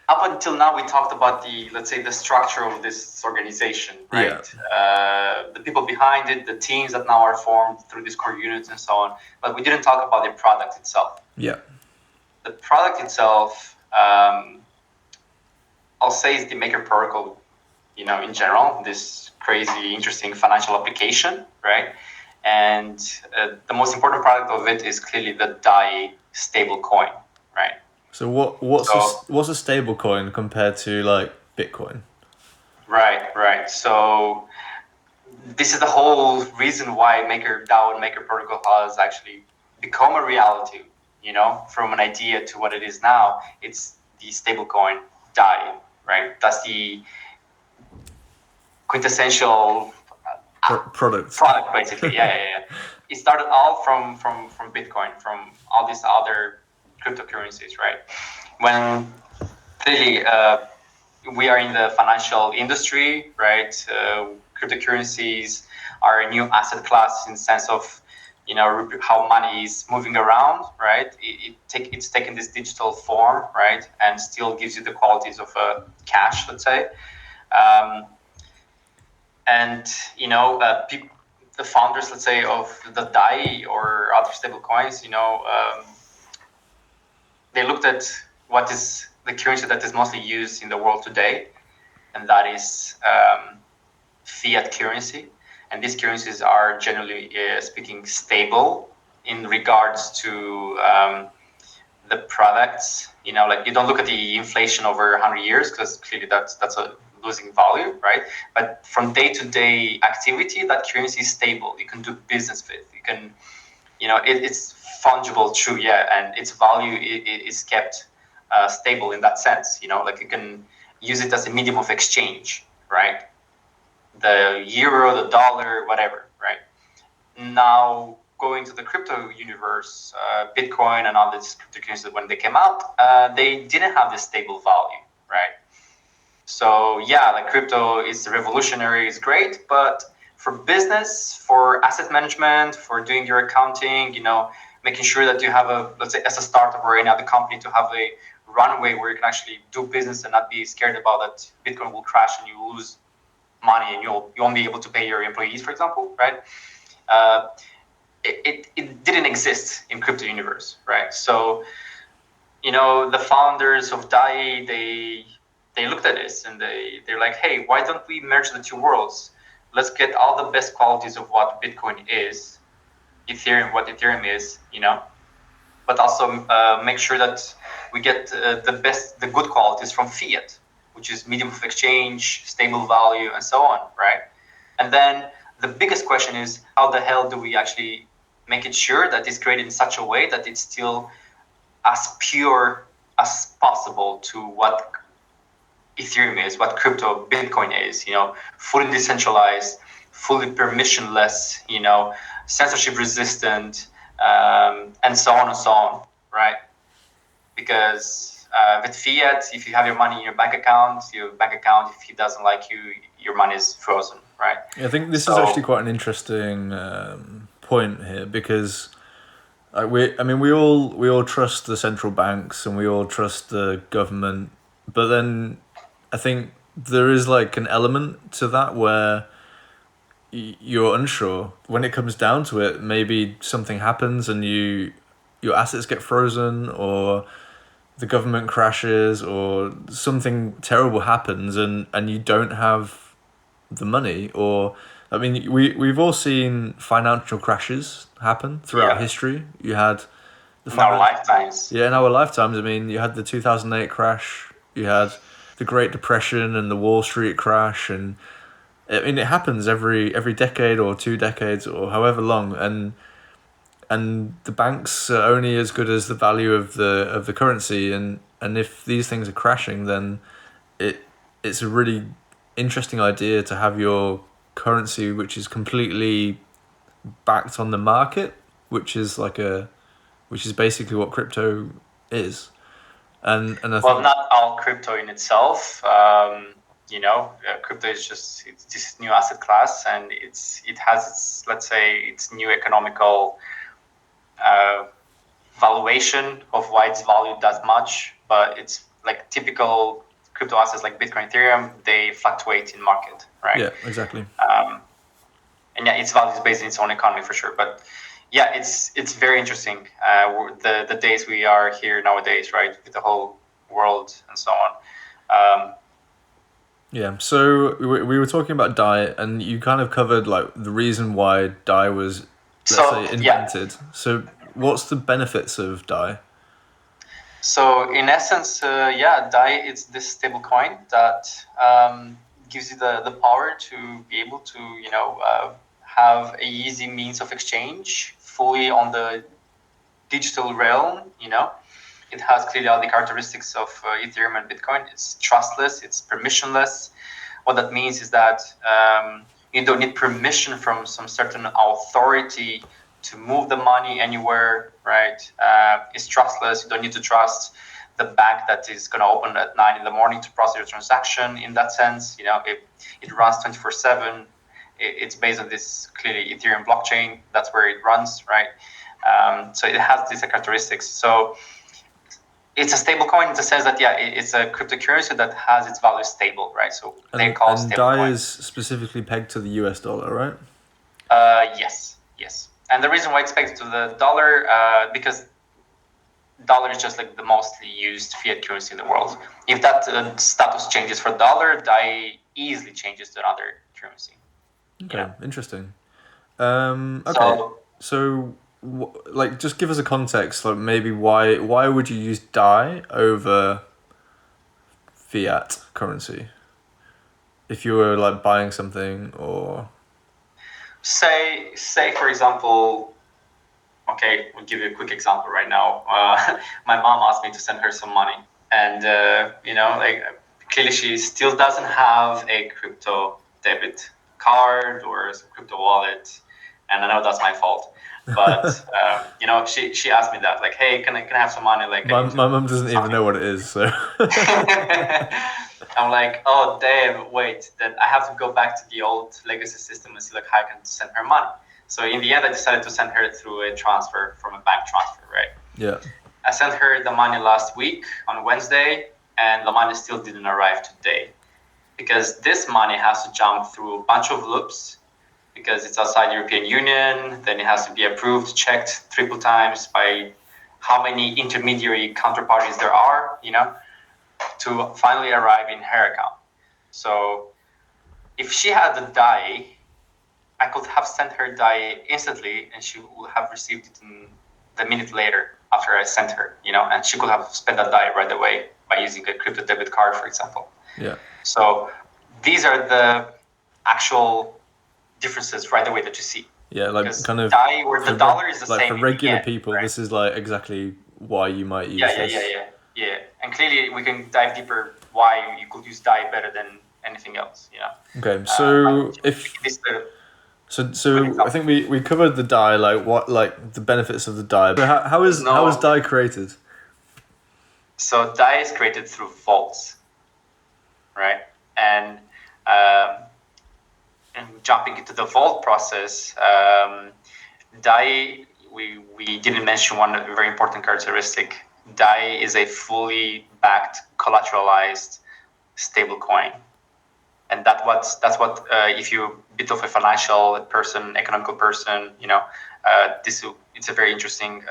up until now, we talked about the structure of this organization, right? The people behind it, the teams that now are formed through these core units and so on. But we didn't talk about the product itself. Yeah. The product itself, I'll say, is the Maker protocol, in general, this crazy, interesting financial application, right? And the most important product of it is clearly the DAI stablecoin, right? So what's a stable coin compared to like Bitcoin? Right. So this is the whole reason why MakerDAO and Maker Protocol has actually become a reality. From an idea to what it is now, it's the stablecoin DAI, right? That's the quintessential product basically. Yeah. It started all from Bitcoin, from all these other cryptocurrencies, right? When clearly we are in the financial industry, right? Cryptocurrencies are a new asset class in the sense of how money is moving around, right? It's taken this digital form, right, and still gives you the qualities of cash, let's say. And the founders, let's say, of the DAI or other stable coins, they looked at what is the currency that is mostly used in the world today, and that is fiat currency. And these currencies are generally speaking stable in regards to the products. You don't look at the inflation over 100 years because clearly that's a losing value, right? But from day-to-day activity, that currency is stable. You can do business with. You can, it's fungible, true, yeah, and its value is kept stable in that sense. You can use it as a medium of exchange, right? The euro, the dollar, whatever, right? Now, going to the crypto universe, Bitcoin and all these cryptocurrencies, when they came out, they didn't have this stable value, right? So yeah, crypto is revolutionary, is great, but for business, for asset management, for doing your accounting, making sure that you have let's say as a startup or any other company, to have a runway where you can actually do business and not be scared about that Bitcoin will crash and you will lose money and you won't be able to pay your employees, for example, right? It didn't exist in crypto universe, right? So, the founders of DAI, they looked at this and they're like, hey, why don't we merge the two worlds? Let's get all the best qualities of what Bitcoin is, what Ethereum is, but also make sure that we get the good qualities from fiat, which is medium of exchange, stable value, and so on, right? And then the biggest question is, how the hell do we actually make it sure that it's created in such a way that it's still as pure as possible to what Ethereum is, what crypto Bitcoin is, fully decentralized, fully permissionless, censorship resistant, and so on, right? Because with fiat, if you have your money in your bank account, if it doesn't like you, your money is frozen, right? Yeah, I think this is actually quite an interesting point here, because we all trust the central banks and we all trust the government, but then I think there is an element to that where you're unsure when it comes down to it. Maybe something happens and your assets get frozen, or the government crashes, or something terrible happens and you don't have the money. Or we've all seen financial crashes happen throughout history. You had in our lifetimes. Yeah, in our lifetimes. You had the 2008 crash, you had the Great Depression and the Wall Street crash, and it happens every decade or 2 decades or however long, and the banks are only as good as the value of the currency, and if these things are crashing, then it's a really interesting idea to have your currency which is completely backed on the market, which is basically what crypto is. And I think, not all crypto in itself. Crypto is it's this new asset class, and it has its new economical valuation of why it's valued that much. But it's like typical crypto assets like Bitcoin, Ethereum, they fluctuate in market, right? Yeah, exactly. And yeah, its value is based in its own economy for sure. But yeah, it's very interesting. The days we are here nowadays, right, with the whole world and so on. Yeah, so we were talking about DAI, and you kind of covered like the reason why DAI was, let's say, invented. Yeah. So what's the benefits of DAI? So in essence, DAI is this stable coin that gives you the power to be able to, have a easy means of exchange fully on the digital realm, It has clearly all the characteristics of Ethereum and Bitcoin. It's trustless, it's permissionless. What that means is that you don't need permission from some certain authority to move the money anywhere, right? It's trustless. You don't need to trust the bank that is going to open at 9 a.m. to process your transaction. In that sense, it runs 24/7. It's based on this clearly Ethereum blockchain. That's where it runs, right? So it has these characteristics. So it's a stable coin in the sense that, it's a cryptocurrency that has its value stable, right? So they call it stable DAI coin. is specifically pegged to the US dollar, right? Yes. And the reason why it's pegged to the dollar, because dollar is just like the mostly used fiat currency in the world. If that status changes for dollar, DAI easily changes to another currency. Okay, interesting. Okay, so like, just give us a context, like maybe why would you use DAI over fiat currency if you were like buying something, or say for example, okay, we'll give you a quick example right now. My mom asked me to send her some money, and clearly she still doesn't have a crypto debit card or a crypto wallet, and I know that's my fault. But she asked me that, like, hey, can I have some money? Like, my mom doesn't even know what it is, so I'm like, oh damn, wait, then I have to go back to the old legacy system and see like how I can send her money. So in the end, I decided to send her through a transfer from a bank transfer, right? Yeah. I sent her the money last week on Wednesday, and the money still didn't arrive today because this money has to jump through a bunch of loops because it's outside the European Union. Then it has to be approved, checked triple times by how many intermediary counterparties there are, to finally arrive in her account. So if she had the DAI, I could have sent her DAI instantly, and she would have received it in the minute later after I sent her, and she could have spent that DAI right away by using a crypto debit card, for example. Yeah. So these are the actual differences right away that you see. Yeah, like because kind of DAI or the dollar is the like same. For regular end, people, right? This is like exactly why you might use this. Yeah. And clearly we can dive deeper why you could use DAI better than anything else, Okay, so So I think we covered the DAI, like the benefits of the DAI. But how is DAI created? So DAI is created through vaults, right? And jumping into the vault process, DAI, we didn't mention one very important characteristic. DAI is a fully backed, collateralized stablecoin. And that's what if you're a bit of a financial person, economical person, it's a very interesting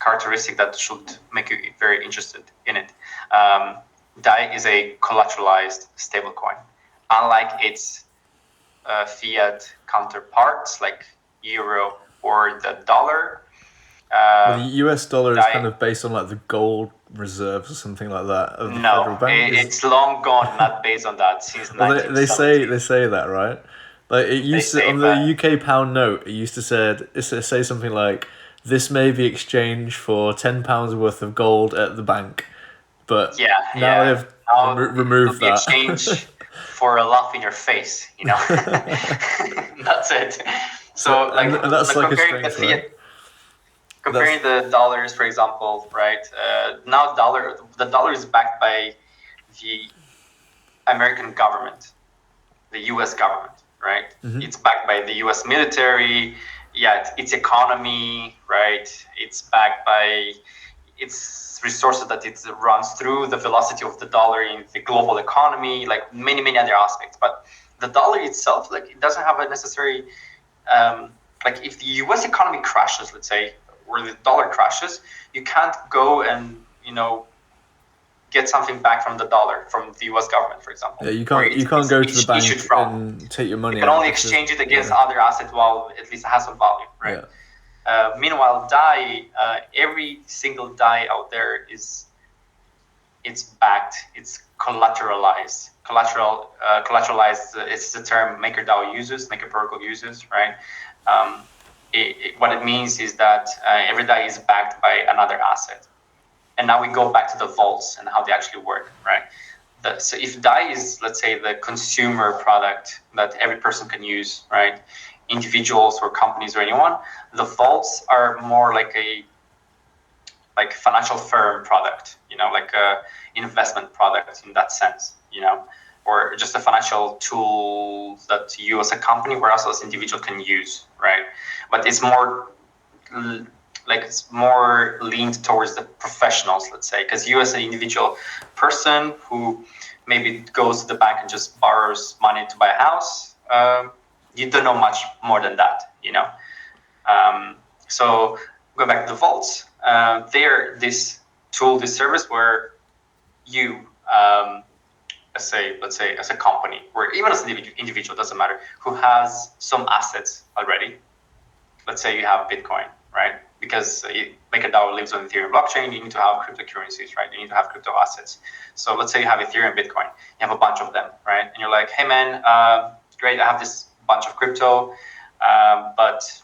characteristic that should make you very interested in it. DAI is a collateralized stablecoin, unlike its fiat counterparts like euro or the dollar. The US dollar is kind of based on like the gold reserves or something like that of the federal bank. It's long gone, not based on that since 1970. They say that, right? Like it used to on the UK pound note. It used to say something like, "This may be exchanged for £10 worth of gold at the bank," but now they've removed that. Exchange for a laugh in your face, That's it. So that's like a strange, right? Comparing the dollars, for example, right? Now the dollar is backed by the American government, the U.S. government, right? Mm-hmm. It's backed by the U.S. military. Yeah, its economy, right? It's backed by its resources that it runs through, the velocity of the dollar in the global economy, like many other aspects. But the dollar itself, like it doesn't have a necessary, like if the US economy crashes, let's say, or the dollar crashes, you can't go and, get something back from the dollar, from the US government, for example. Yeah, you can't go to the bank and take your money. You can only exchange it against other assets while at least it has some value, right? Yeah. Meanwhile, DAI, every single DAI out there it's backed, it's collateralized. Collateralized, it's the term MakerDAO uses, Maker Protocol uses, right? What it means is that every DAI is backed by another asset. And now we go back to the vaults and how they actually work, right? So if DAI is, let's say, the consumer product that every person can use, right? Individuals or companies or anyone, the vaults are more like a financial firm product, like a investment product in that sense, or just a financial tool that you as a company or also as individual can use, right? But it's more leaned towards the professionals, let's say, because you as an individual person who maybe goes to the bank and just borrows money to buy a house, you don't know much more than that, So going back to the vaults, they're this tool, this service where you, let's say as a company, or even as an individual, doesn't matter, who has some assets already. Let's say you have Bitcoin, right? Because MakerDAO lives on the Ethereum blockchain, you need to have cryptocurrencies, right? You need to have crypto assets. So let's say you have Ethereum, Bitcoin, you have a bunch of them, right? And you're like, hey man, great, I have this bunch of crypto, but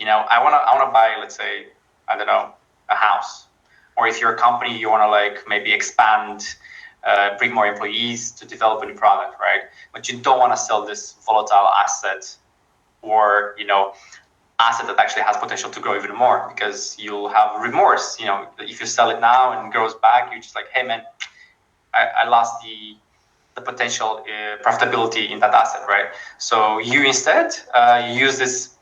I wanna buy, let's say, I don't know, a house. Or if you're a company, you wanna like maybe expand, bring more employees to develop a new product, right? But you don't wanna sell this volatile asset or, asset that actually has potential to grow even more, because you'll have remorse. If you sell it now and it grows back, you're just like, hey man, I lost the potential profitability in that asset, right? So you instead use this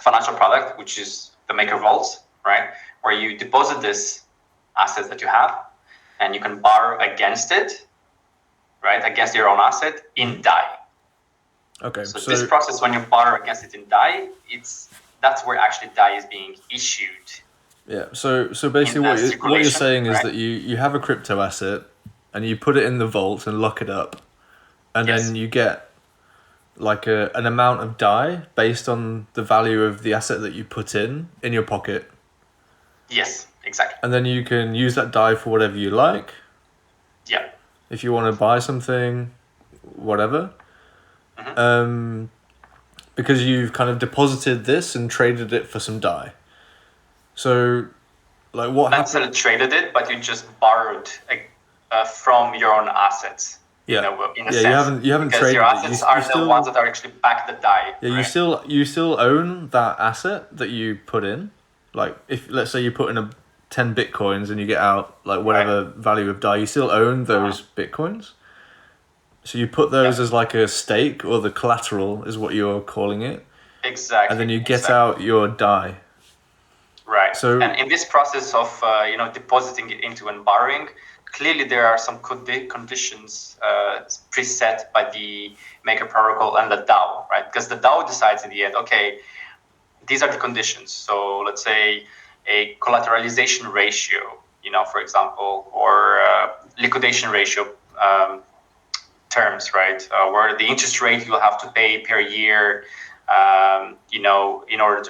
financial product, which is the Maker Vaults, right? Where you deposit this asset that you have and you can borrow against it, right? Against your own asset in DAI. Okay. So this process, when you borrow against it in DAI, that's where actually DAI is being issued. Yeah. So basically, what you're saying is that you have a crypto asset and you put it in the vault and lock it up, and then you get like an amount of DAI based on the value of the asset that you put in your pocket. Yes, exactly. And then you can use that DAI for whatever you like. Yeah. If you want to buy something, whatever. Mm-hmm. Because you've kind of deposited this and traded it for some DAI. So, like, what happened? Not necessarily traded it, but you just borrowed from your own assets. Yeah. In a sense. You haven't because traded your assets are the ones that are actually back the DAI. Yeah, right? you still own that asset that you put in. Like, if let's say you put in 10 bitcoins and you get out like whatever value of DAI, you still own those bitcoins. So you put those as like a stake, or the collateral is what you're calling it. Exactly. And then you get out your DAI. Right. So, and in this process of depositing it into and borrowing, clearly there are some conditions preset by the Maker Protocol and the DAO, right? Because the DAO decides in the end, okay, these are the conditions. So let's say a collateralization ratio, for example, or liquidation ratio terms, right? Where the interest rate you'll have to pay per year, in order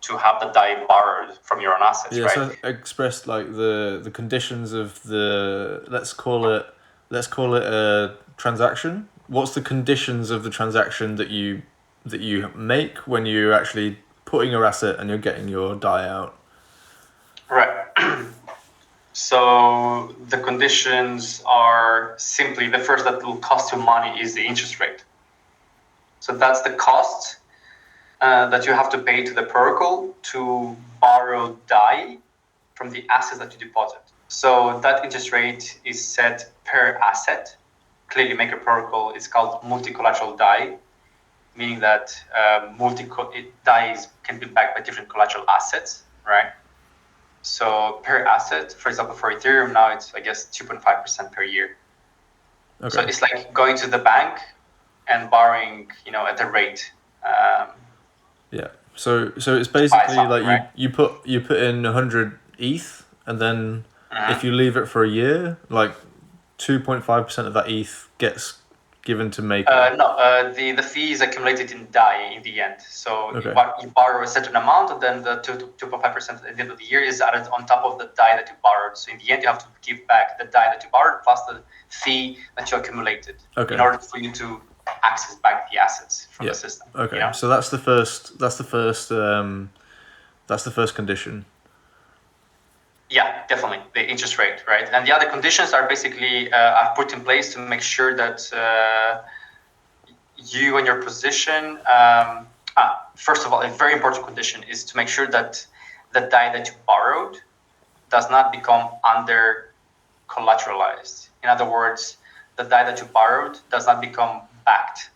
to have the DAI borrowed from your own assets, right? So expressed like the conditions of the let's call it a transaction. What's the conditions of the transaction that you make when you're actually putting your asset and you're getting your DAI out? Right. So the conditions are simply the first that will cost you money is the interest rate. So that's the cost that you have to pay to the protocol to borrow DAI from the assets that you deposit. So that interest rate is set per asset. Clearly, Maker Protocol is called multi-collateral DAI, meaning that DAI can be backed by different collateral assets, right? So per asset, for example, for Ethereum now it's I guess 2.5% per year. Okay. So it's like going to the bank and borrowing, at a rate. Yeah. So it's basically like right? you put in 100 ETH, and then if you leave it for a year, like 2.5% of that ETH gets given to Maker. No, the fee is accumulated in DAI in the end. So Okay. you borrow a certain amount, and then the 2.5% at the end of the year is added on top of the DAI that you borrowed. So in the end, you have to give back the DAI that you borrowed plus the fee that you accumulated in order for you to access back the assets from the system. Okay. So that's the first. That's the first condition. Yeah, definitely the interest rate, right? And the other conditions are basically I've put in place to make sure that you and your position. First of all, a very important condition is to make sure that the DAI that you borrowed does not become under collateralized. In other words, the DAI that you borrowed does not become backed.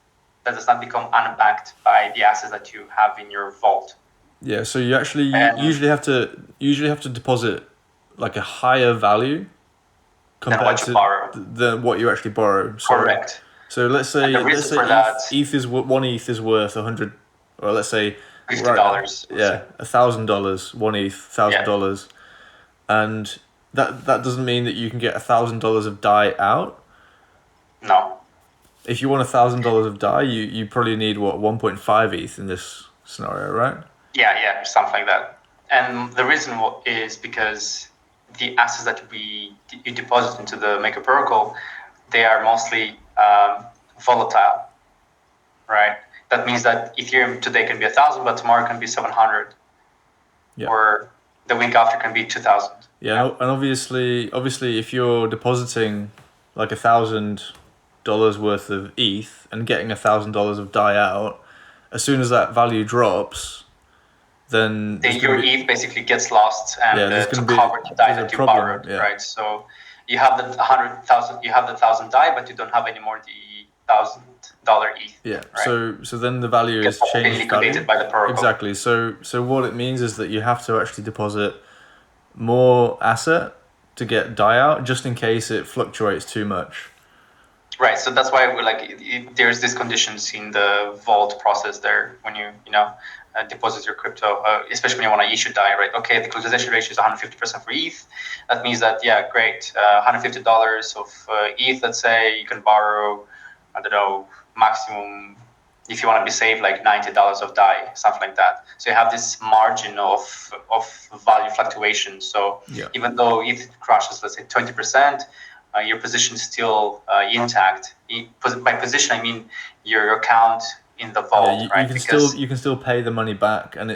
That does not become unbacked by the assets that you have in your vault. Yeah. So you actually usually have to deposit like a higher value compared to what you actually borrow. So, correct. So let's say ETH is one ETH is worth 100, or let's say $50. Yeah, $1,000 one ETH, $1,000, and that doesn't mean that you can get $1,000 of DAI out. No. If you want $1,000 of DAI, you probably need 1.5 ETH in this scenario, right? Yeah, something like that. And the reason is because the assets that you deposit into the Maker protocol, they are mostly volatile, right? That means that Ethereum today can be 1,000, but tomorrow can be 700, or the week after can be 2,000. Yeah, and obviously, if you're depositing like $1,000 worth of ETH and getting $1,000 of DAI out, as soon as that value drops, then your ETH basically gets lost, and to cover the DAI that you borrowed, right? So you have the 100,000, you have the 1,000 DAI, but you don't have anymore the $1,000 ETH. Yeah. Right? So then the value is changed. Liquidated by the protocol. Exactly. So what it means is that you have to actually deposit more asset to get DAI out, just in case it fluctuates too much. Right. So that's why there's these conditions in the vault process there when you deposit your crypto, especially when you want to issue DAI, right? Okay, the collateralization ratio is 150% for ETH. That means that, great, $150 of ETH, let's say, you can borrow, I don't know, maximum, if you want to be safe, like $90 of DAI, something like that. So you have this margin of value fluctuation. So even though ETH crashes, let's say 20%, your position is still intact. By position, I mean your account in the vault, right? You can still pay the money back, and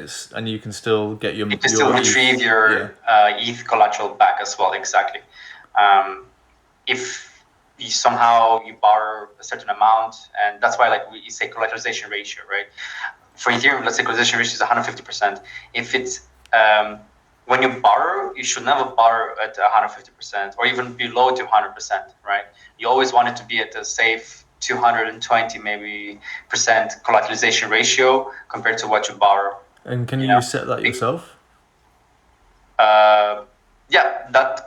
you can still get your. You can still retrieve your ETH collateral back as well. Exactly. If somehow you borrow a certain amount, and that's why we say collateralization ratio, right? For Ethereum, let's say collateralization ratio is 150%. If it's when you borrow, you should never borrow at 150% or even below 200%, right? You always want it to be at a safe 220 maybe percent collateralization ratio compared to what you borrow. And can you set that yourself? That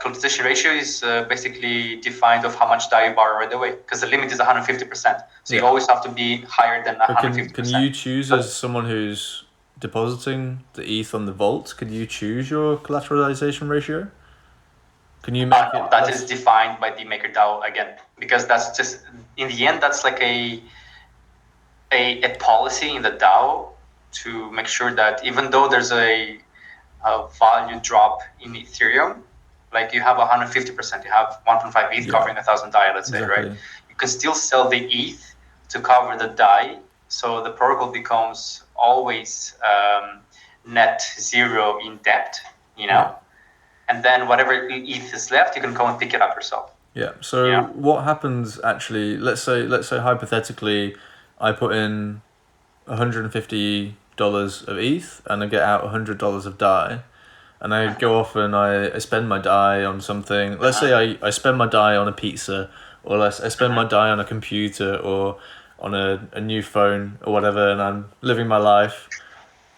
collateralization ratio is basically defined of how much DAI you borrow right away, because the limit is 150%. So you always have to be higher than 150%. Can you choose, as someone who's depositing the ETH on the vault, could you choose your collateralization ratio? Can you make it? That is defined by the MakerDAO again, because that's just, in the end, that's like a policy in the DAO to make sure that even though there's a value drop in Ethereum, like you have 150%, you have 1.5 ETH covering 1,000 DAI, let's say, right? You can still sell the ETH to cover the DAI, so the protocol becomes always net zero in debt, and then whatever ETH is left, you can go and pick it up yourself. Yeah. So what happens actually? Let's say hypothetically, I put in $150 of ETH and I get out $100 of DAI, and I go off and I spend my DAI on something. Let's say I spend my DAI on a pizza, or I spend my DAI on a computer or on a new phone or whatever, and I'm living my life.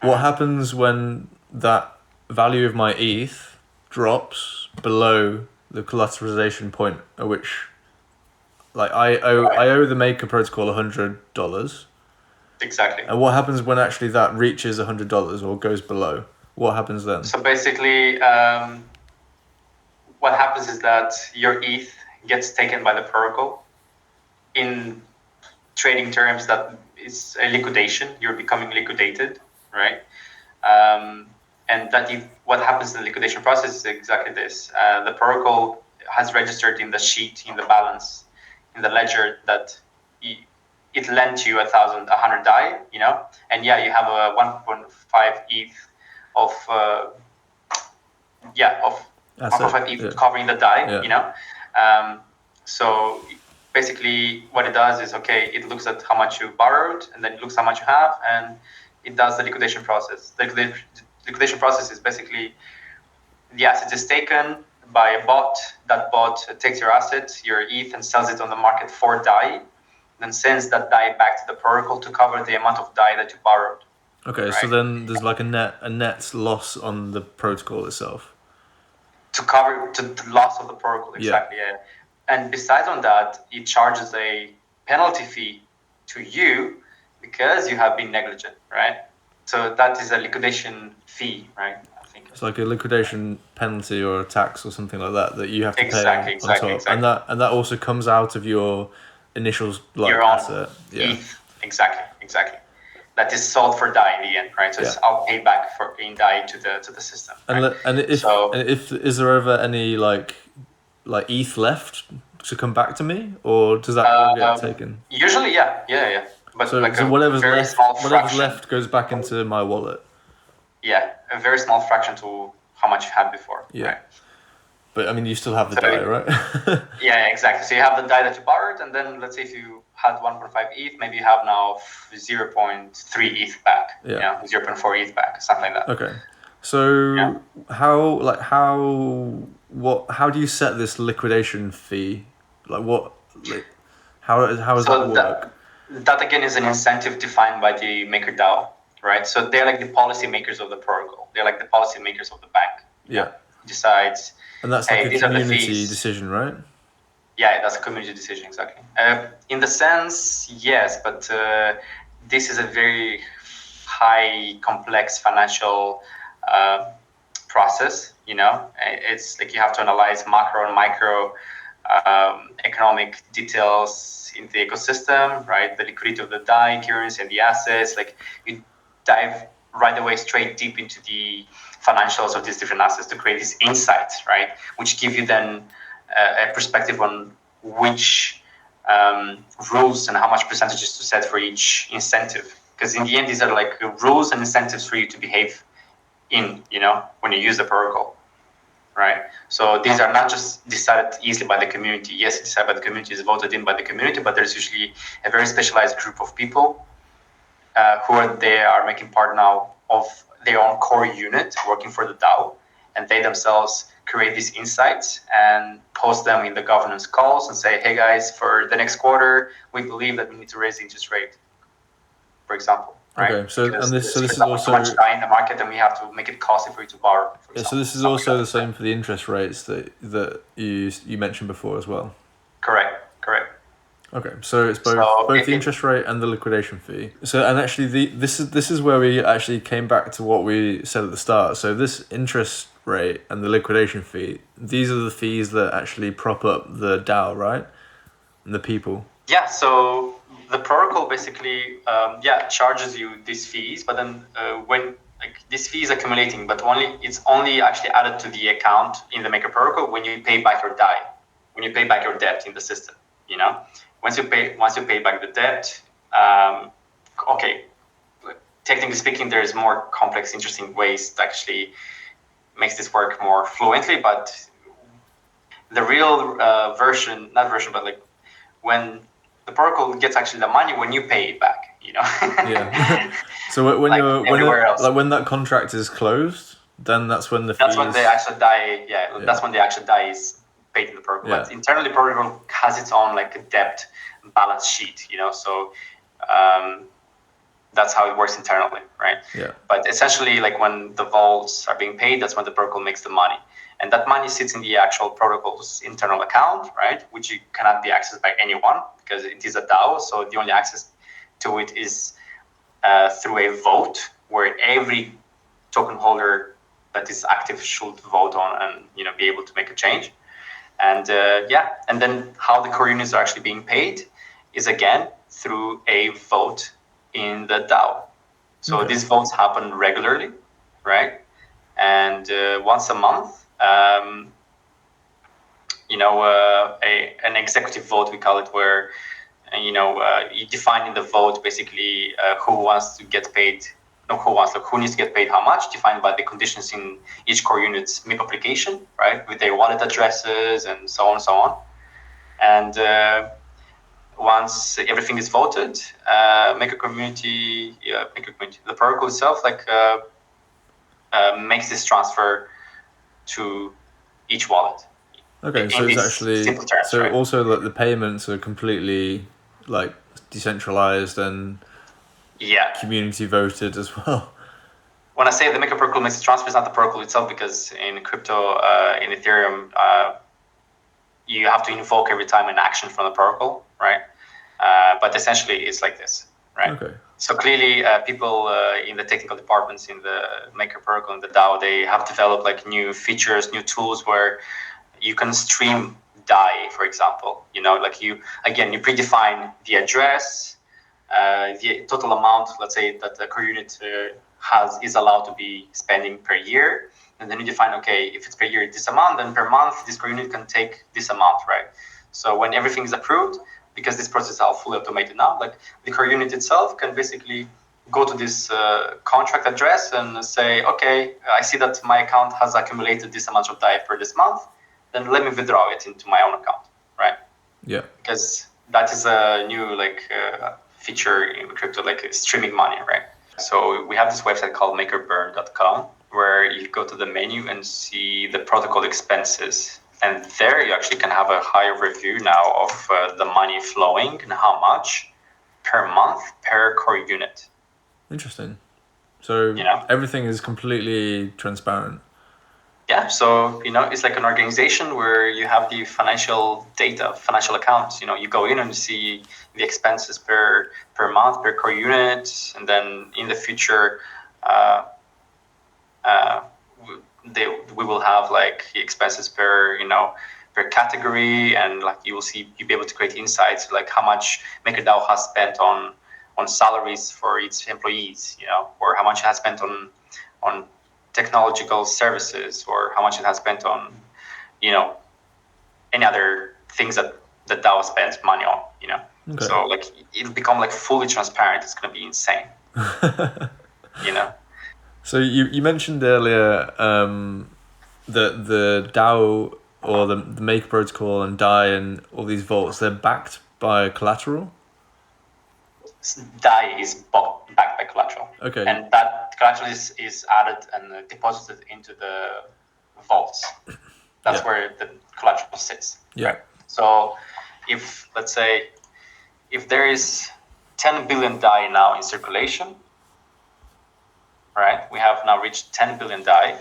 What happens when that value of my ETH drops below the collateralization point at which, like, I Right. owe the Maker protocol $100. Exactly. And what happens when actually that reaches $100 or goes below? What happens then? So basically, what happens is that your ETH gets taken by the protocol. In trading terms, that is a liquidation. You're becoming liquidated, right? And what happens in the liquidation process is exactly this. The protocol has registered in the sheet, in the balance, in the ledger that it lent you 100 DAI, and you have a 1.5 ETH of 1.5 ETH covering the DAI, so basically what it does is, it looks at how much you borrowed, and then it looks how much you have, and it does the liquidation process. The liquidation process is basically the asset is taken by a bot. That bot takes your asset, your ETH, and sells it on the market for DAI, then sends that DAI back to the protocol to cover the amount of DAI that you borrowed. Okay, right? So then there's like a net loss on the protocol itself. To cover the loss of the protocol, exactly, yeah. And besides on that, it charges a penalty fee to you because you have been negligent, right? So that is a liquidation fee, right? I think it's like a liquidation penalty or a tax or something like that you have to pay on top. Exactly. And that also comes out of your initial your asset. ETH. Exactly. That is sold for DAI in the end, right? So it's I'll pay back in DAI to the system. Right? And if is there ever any like ETH left to come back to me, or does that all get taken? Usually, yeah. But so whatever's left goes back into my wallet. Yeah, a very small fraction to how much you had before. Yeah. Right? But I mean, you still have the DAI, right? Yeah, exactly. So you have the DAI that you borrowed, and then let's say if you had 1.5 ETH, maybe you have now 0.3 ETH back. Yeah. 0.4 ETH back, something like that. Okay. So how do you set this liquidation fee? How does that work? That again is an incentive defined by the MakerDAO, right? So they're like the policy makers of the protocol. They're like the policy makers of the bank. Yeah. Who decides. And that's like a community decision, right? Yeah, that's a community decision, exactly. In the sense, yes, but this is a very high, complex financial process. It's like you have to analyze macro and micro economic details in the ecosystem, right? The liquidity of the DAI, currency, and the assets. Like you dive right away straight deep into the financials of these different assets to create these insights, right? Which give you then a perspective on which rules and how much percentages to set for each incentive. Because in the end, these are like rules and incentives for you to behave in, when you use the protocol, right? So these are not just decided easily by the community. Yes, it's decided by the community, is voted in by the community, but there's usually a very specialized group of people who are making part now of their own core unit working for the DAO, and they themselves create these insights and post them in the governance calls and say, hey guys, for the next quarter, we believe that we need to raise the interest rate, for example. Right? Okay, so this is also much DAI in the market, and we have to make it costly for you to borrow. Yeah, so this is also the same for the interest rates that you mentioned before as well. Correct. Okay, so it's both the interest rate and the liquidation fee. So, and actually, this is where we actually came back to what we said at the start. So this interest rate and the liquidation fee, these are the fees that actually prop up the DAO, right? And the people. Yeah. So the protocol basically, charges you these fees, but then when this fee is accumulating, but it's only actually added to the account in the Maker protocol when you pay back your DAI, when you pay back your debt in the system. Once you pay back the debt, technically speaking, there's more complex, interesting ways to actually makes this work more fluently. But the real when the protocol gets actually the money when you pay it back, Yeah. So when when that contract is closed, then that's when the that's when the actual DAI. Yeah, that's when the actual DAI is paid in the protocol. Yeah. But internally, protocol has its own a debt balance sheet, so that's how it works internally, right? Yeah. But essentially, when the vaults are being paid, that's when the protocol makes the money. And that money sits in the actual protocol's internal account, right? Which you cannot be accessed by anyone because it is a DAO. So the only access to it is through a vote where every token holder that is active should vote on and be able to make a change. And and then how the core units are actually being paid is again through a vote in the DAO. So these votes happen regularly, right? And once a month, an executive vote, we call it, where you define in the vote basically who wants to get paid, who needs to get paid how much, defined by the conditions in each core unit's MIP application, right, with their wallet addresses and so on and so on. And once everything is voted, Maker community, the protocol itself, makes this transfer to each wallet. Okay, so it's actually simple terms, so right? also the payments are completely decentralized and community voted as well. When I say the Maker protocol makes the transfer, it's not the protocol itself, because in crypto, in Ethereum, you have to invoke every time an action from the protocol, right? But essentially, it's like this, right? Okay. So clearly, people in the technical departments in the Maker protocol and the DAO, they have developed new features, new tools where you can stream DAI, for example. You predefine the address, the total amount, let's say, that the core unit is allowed to be spending per year. And then you define, okay, if it's per year, this amount, then per month, this core unit can take this amount, right? So when everything is approved, because this process is all fully automated now, the core unit itself can basically go to this contract address and say, okay, I see that my account has accumulated this amount of DAI per this month, then let me withdraw it into my own account, right? Yeah. Because that is a new feature in crypto, streaming money, right? So we have this website called makerburn.com, where you go to the menu and see the protocol expenses. And there you actually can have a higher review now of the money flowing and how much per month per core unit. Interesting. So everything is completely transparent. Yeah, so it's like an organization where you have the financial data, financial accounts. You go in and you see the expenses per month per core unit, and then in the future, we will have the expenses per category, and you'll be able to create insights how much MakerDAO has spent on salaries for its employees, or how much it has spent on technological services, or how much it has spent on any other things that the DAO spends money on. Okay. So it'll become fully transparent. It's going to be insane. So you mentioned earlier that the DAO or the Maker protocol and DAI and all these vaults, they're backed by collateral? DAI is backed by collateral. Okay. And that collateral is added and deposited into the vaults. That's where the collateral sits. Yeah. Right? So if, let's say, if there is 10 billion DAI now in circulation, right? We have now reached 10 billion DAI.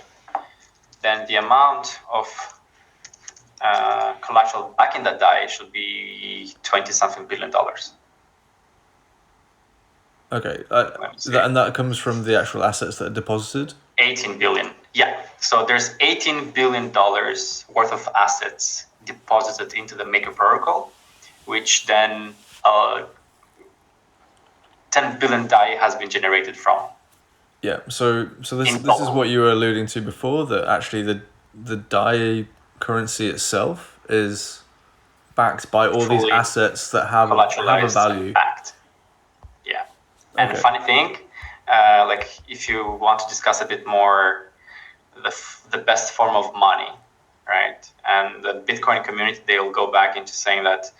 Then the amount of collateral back in that DAI should be $20-something billion. Okay, and that comes from the actual assets that are deposited? 18 billion, yeah. So there's $18 billion worth of assets deposited into the Maker protocol, which then 10 billion DAI has been generated from. Yeah, so this is what you were alluding to before, that actually the DAI currency itself is backed by all these assets that have a value. Backed. Yeah. And Okay. funny thing, if you want to discuss a bit more the best form of money, right? And the Bitcoin community, they'll go back into saying that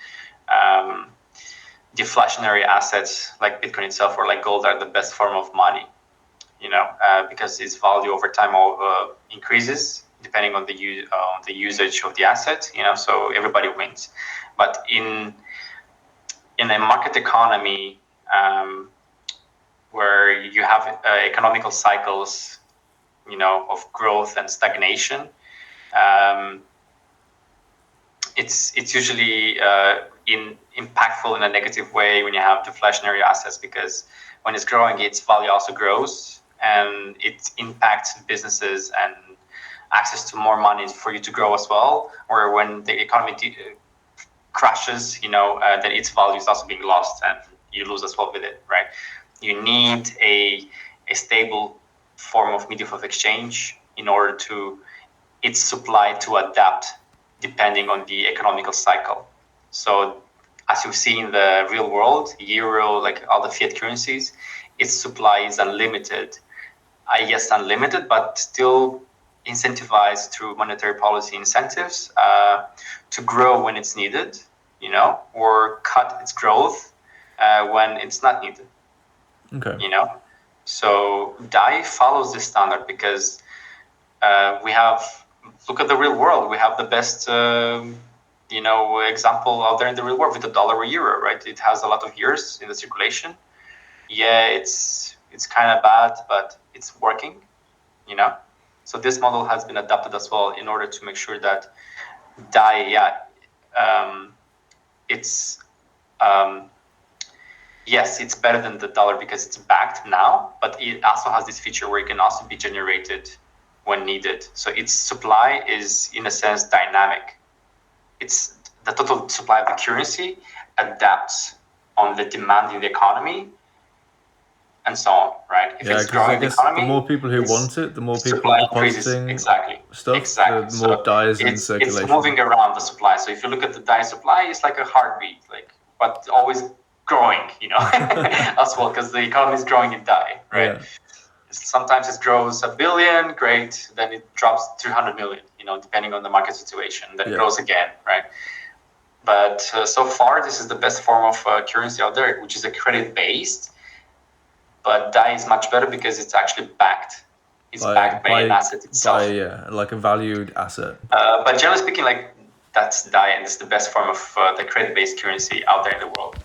deflationary assets like Bitcoin itself or like gold are the best form of money. Because its value over time increases depending on the usage of the asset. So everybody wins. But in a market economy where you have economical cycles, of growth and stagnation, Um, it's usually impactful in a negative way when you have deflationary assets, because when it's growing, its value also grows, and it impacts businesses and access to more money for you to grow as well. Or when the economy crashes, then its value is also being lost, and you lose as well with it, right? You need a stable form of medium of exchange in order to its supply to adapt depending on the economical cycle. So as you see in the real world, euro, like all the fiat currencies, its supply is unlimited. I guess unlimited, but still incentivized through monetary policy incentives to grow when it's needed, or cut its growth when it's not needed. Okay. So DAI follows this standard because look at the real world. We have the best, example out there in the real world with the dollar or euro, right? It has a lot of years in the circulation. Yeah, it's kind of bad, but it's working, So this model has been adapted as well in order to make sure that DAI, yes, it's better than the dollar because it's backed now, but it also has this feature where it can also be generated when needed. So its supply is, in a sense, dynamic. It's the total supply of the currency adapts on the demand in the economy and so on, right? If it's growing the economy, the more people who want it, the more people supply depositing exactly. stuff, the more DAI is in circulation. It's moving around the supply. So if you look at the DAI supply, it's like a heartbeat, but always growing, as well, because the economy is growing in DAI, right? Yeah. Sometimes it grows 1 billion, great. Then it drops 300 million, depending on the market situation. Then it grows again, right? But so far, this is the best form of currency out there, which is a credit-based. But DAI is much better because it's actually backed. It's backed by an asset itself. Like a valued asset. But generally speaking, that's DAI, and it's the best form of the credit-based currency out there in the world.